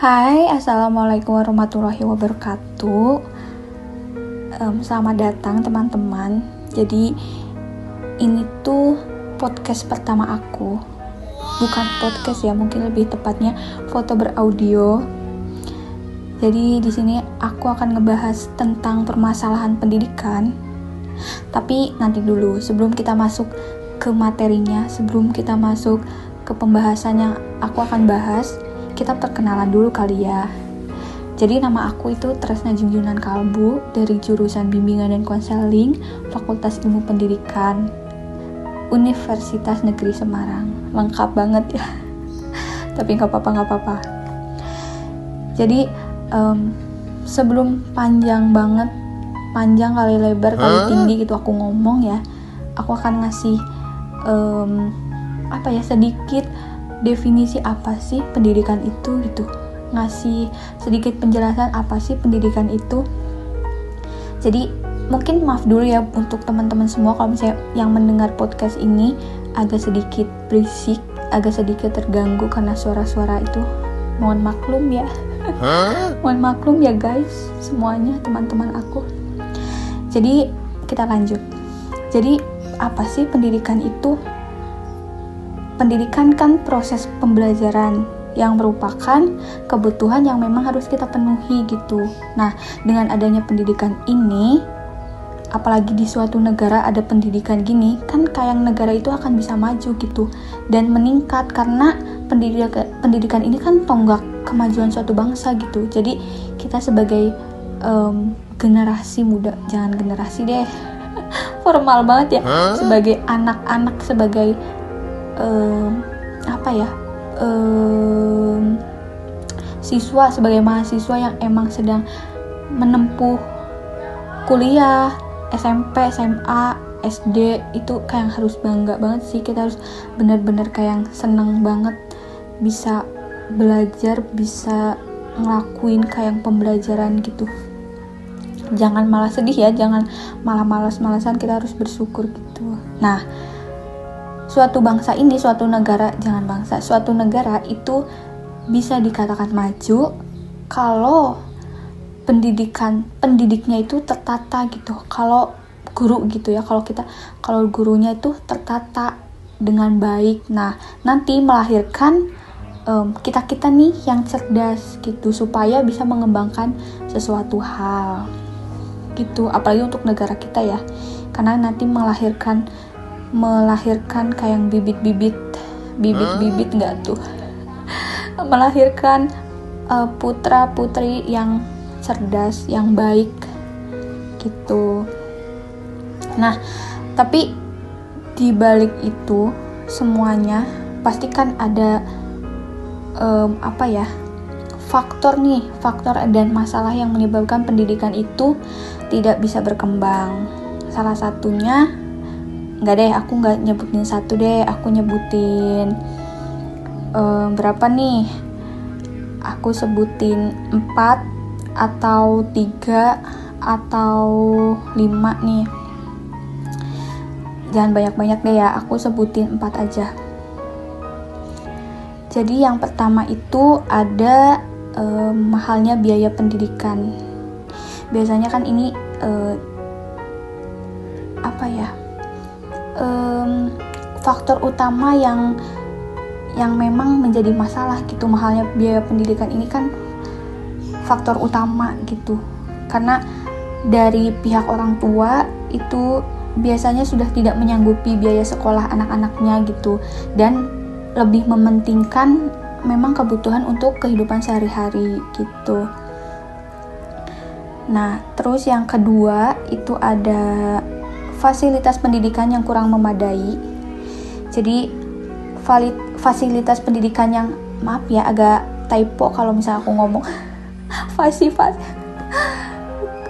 Hai, assalamualaikum warahmatullahi wabarakatuh. Selamat datang teman-teman. Jadi ini tuh podcast pertama aku. Bukan podcast ya, mungkin lebih tepatnya foto beraudio. Jadi di sini aku akan ngebahas tentang permasalahan pendidikan. Tapi nanti dulu, sebelum kita masuk ke materinya, sebelum kita masuk ke pembahasannya aku akan bahas, kita perkenalan dulu kali ya. Jadi nama aku itu Tresna Junjunan Kalbu dari jurusan Bimbingan dan Konseling Fakultas Ilmu Pendidikan Universitas Negeri Semarang. Lengkap banget ya. Tapi nggak apa-apa. Jadi sebelum panjang kali lebar kali tinggi gitu aku ngomong ya, aku akan ngasih sedikit definisi apa sih pendidikan itu gitu, ngasih sedikit penjelasan apa sih pendidikan itu. Jadi mungkin maaf dulu ya untuk teman-teman semua kalau misalnya yang mendengar podcast ini agak sedikit berisik, agak sedikit terganggu karena suara-suara itu. Mohon maklum ya. Mohon maklum ya guys semuanya, teman-teman aku. Jadi kita lanjut. Jadi apa sih pendidikan itu? Pendidikan kan proses pembelajaran yang merupakan kebutuhan yang memang harus kita penuhi gitu. Nah, dengan adanya pendidikan ini, apalagi di suatu negara ada pendidikan gini, kan kayak negara itu akan bisa maju gitu dan meningkat karena pendidikan ini kan tonggak kemajuan suatu bangsa gitu. Jadi kita sebagai generasi muda, jangan generasi deh, formal banget ya, sebagai anak-anak, sebagai siswa, sebagai mahasiswa yang emang sedang menempuh kuliah, SMP, SMA, SD, itu kayak harus bangga banget sih. Kita harus benar-benar kayak seneng banget bisa belajar, bisa ngelakuin kayak pembelajaran gitu. Jangan malah sedih ya, jangan malah malas-malasan, kita harus bersyukur gitu. Nah, suatu negara itu bisa dikatakan maju kalau pendidiknya itu tertata gitu. Kalau guru gitu ya, kalau gurunya itu tertata dengan baik. Nah, nanti melahirkan kita nih yang cerdas gitu, supaya bisa mengembangkan sesuatu hal gitu. Apalagi untuk negara kita ya, karena nanti melahirkan kayak bibit-bibit enggak tuh, melahirkan putra-putri yang cerdas, yang baik gitu. Nah, tapi di balik itu semuanya pastikan ada faktor dan masalah yang menyebabkan pendidikan itu tidak bisa berkembang. Salah satunya, aku nggak nyebutin satu deh, aku nyebutin berapa nih? Aku sebutin 4 atau 3 atau 5 nih. Jangan banyak-banyak deh ya, aku sebutin 4 aja. Jadi yang pertama itu ada mahalnya biaya pendidikan. Biasanya kan ini faktor utama yang memang menjadi masalah gitu. Mahalnya biaya pendidikan ini kan faktor utama gitu, karena dari pihak orang tua itu biasanya sudah tidak menyanggupi biaya sekolah anak-anaknya gitu, dan lebih mementingkan memang kebutuhan untuk kehidupan sehari-hari gitu. Nah, terus yang kedua itu ada fasilitas pendidikan yang kurang memadai. Jadi fasilitas pendidikan yang, maaf ya agak typo kalau misalnya aku ngomong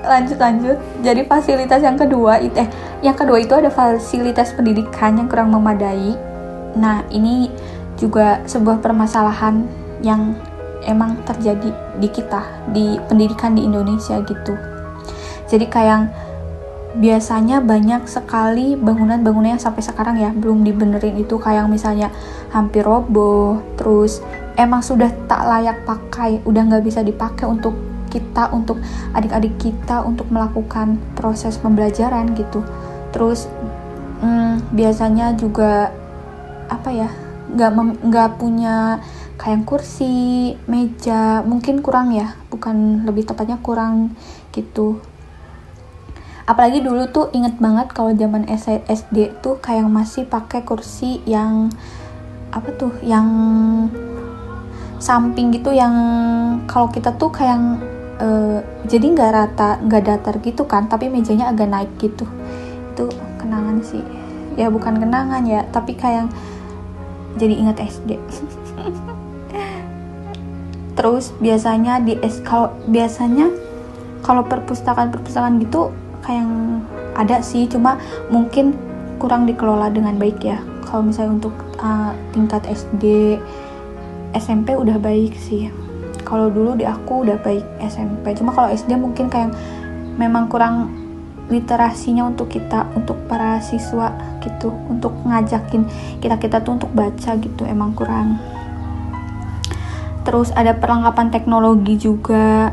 lanjut. Jadi fasilitas yang kedua itu ada fasilitas pendidikan yang kurang memadai. Nah, ini juga sebuah permasalahan yang emang terjadi di kita, di pendidikan di Indonesia gitu. Jadi kayak biasanya banyak sekali bangunan-bangunan yang sampai sekarang ya belum dibenerin itu, kayak misalnya hampir roboh, terus emang sudah tak layak pakai, udah nggak bisa dipakai untuk kita, untuk adik-adik kita, untuk melakukan proses pembelajaran gitu. Terus biasanya juga apa ya, nggak punya kayak kursi, meja, mungkin kurang ya, bukan, lebih tepatnya kurang gitu. Apalagi dulu tuh inget banget kalau zaman SD tuh kayak masih pakai kursi yang apa tuh, yang samping gitu, yang kalau kita tuh kayak jadi nggak rata, nggak datar gitu kan, tapi mejanya agak naik gitu. Itu kenangan sih ya, bukan kenangan ya, tapi kayak jadi ingat SD. Terus biasanya kalau perpustakaan gitu kayak ada sih, cuma mungkin kurang dikelola dengan baik ya. Kalau misalnya untuk tingkat SD, SMP udah baik sih. Kalau dulu di aku udah baik SMP, cuma kalau SD mungkin kayak memang kurang literasinya untuk kita, untuk para siswa gitu, untuk ngajakin kita tuh untuk baca gitu, emang kurang. Terus ada perlengkapan teknologi juga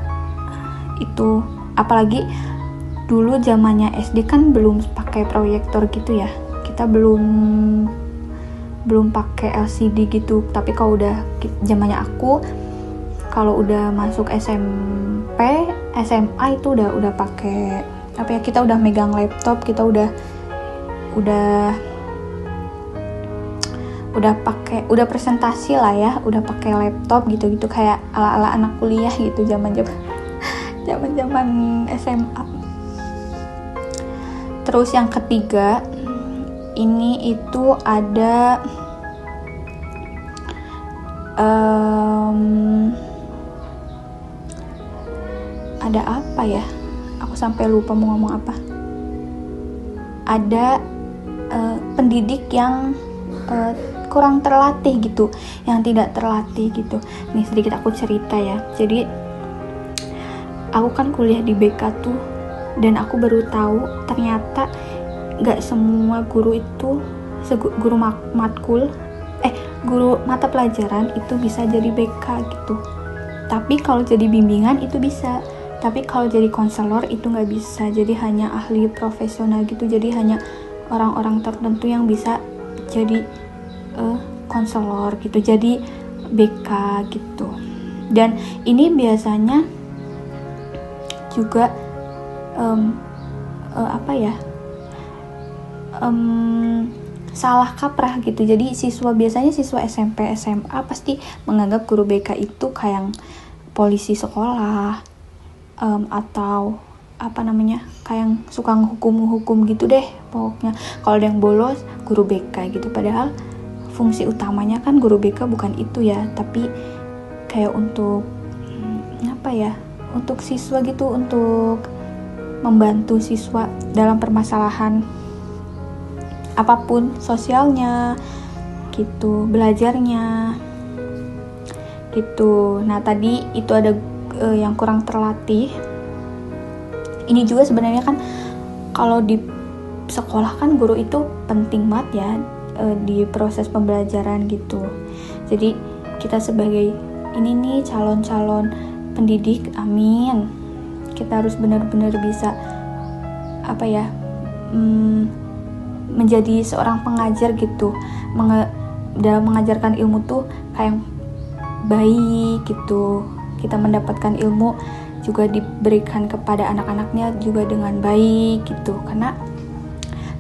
itu, apalagi dulu zamannya SD kan belum pakai proyektor gitu ya, kita belum pakai LCD gitu. Tapi kalau udah zamannya aku, kalau udah masuk SMP, SMA itu udah pakai apa ya, kita udah megang laptop, kita udah pakai, presentasi lah ya, udah pakai laptop gitu kayak ala anak kuliah gitu, zaman SMA. Terus yang ketiga ini itu ada apa ya, aku sampai lupa mau ngomong apa. Ada pendidik yang kurang terlatih gitu, yang tidak terlatih gitu. Nih sedikit aku cerita ya. Jadi aku kan kuliah di BK tuh, dan aku baru tahu ternyata gak semua guru itu, guru matkul, guru mata pelajaran itu bisa jadi BK gitu. Tapi kalau jadi bimbingan itu bisa, tapi kalau jadi konselor itu gak bisa. Jadi hanya ahli profesional gitu, jadi hanya orang-orang tertentu yang bisa jadi konselor gitu, jadi BK gitu. Dan ini biasanya juga salah kaprah gitu. Jadi biasanya siswa SMP, SMA pasti menganggap guru BK itu kayak polisi sekolah, atau kayak suka hukum gitu deh pokoknya. Kalau ada yang bolos, guru BK gitu. Padahal fungsi utamanya kan guru BK bukan itu ya, tapi kayak untuk untuk siswa gitu, untuk membantu siswa dalam permasalahan apapun, sosialnya gitu, belajarnya gitu. Nah tadi itu ada yang kurang terlatih. Ini juga sebenarnya kan kalau di sekolah kan guru itu penting banget ya di proses pembelajaran gitu. Jadi kita sebagai ini nih calon-calon pendidik, amin, kita harus benar-benar bisa menjadi seorang pengajar gitu, dalam mengajarkan ilmu tuh kayak baik gitu. Kita mendapatkan ilmu juga diberikan kepada anak-anaknya juga dengan baik gitu. Karena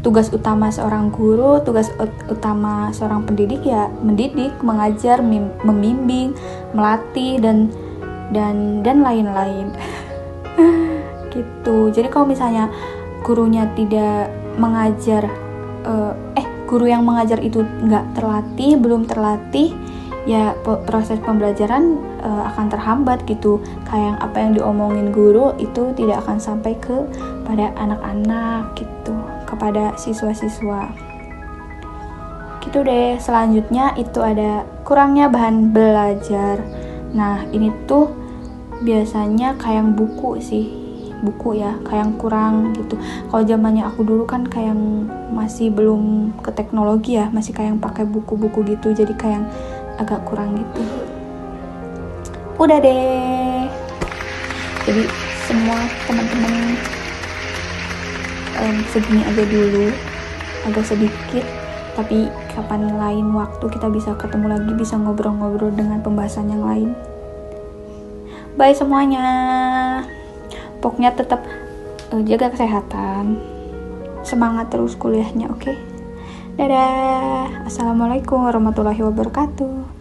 tugas utama seorang guru, tugas utama seorang pendidik ya mendidik, mengajar, membimbing, melatih dan lain-lain. Gitu. Jadi kalau misalnya gurunya tidak mengajar, guru yang mengajar itu nggak terlatih, belum terlatih, ya proses pembelajaran akan terhambat gitu. Kayak apa yang diomongin guru itu tidak akan sampai pada anak-anak gitu, kepada siswa-siswa gitu deh. Selanjutnya itu ada kurangnya bahan belajar. Nah ini tuh biasanya kayak buku ya, kayak kurang gitu. Kalau zamannya aku dulu kan kayak masih belum ke teknologi ya, masih kayak pakai buku-buku gitu, jadi kayak agak kurang gitu. Udah deh. Jadi semua teman-teman segini aja dulu, agak sedikit, tapi kapan lain waktu kita bisa ketemu lagi, bisa ngobrol-ngobrol dengan pembahasan yang lain. Bye semuanya. Pokoknya tetap jaga kesehatan, semangat terus kuliahnya, oke? Dadah. Assalamualaikum warahmatullahi wabarakatuh.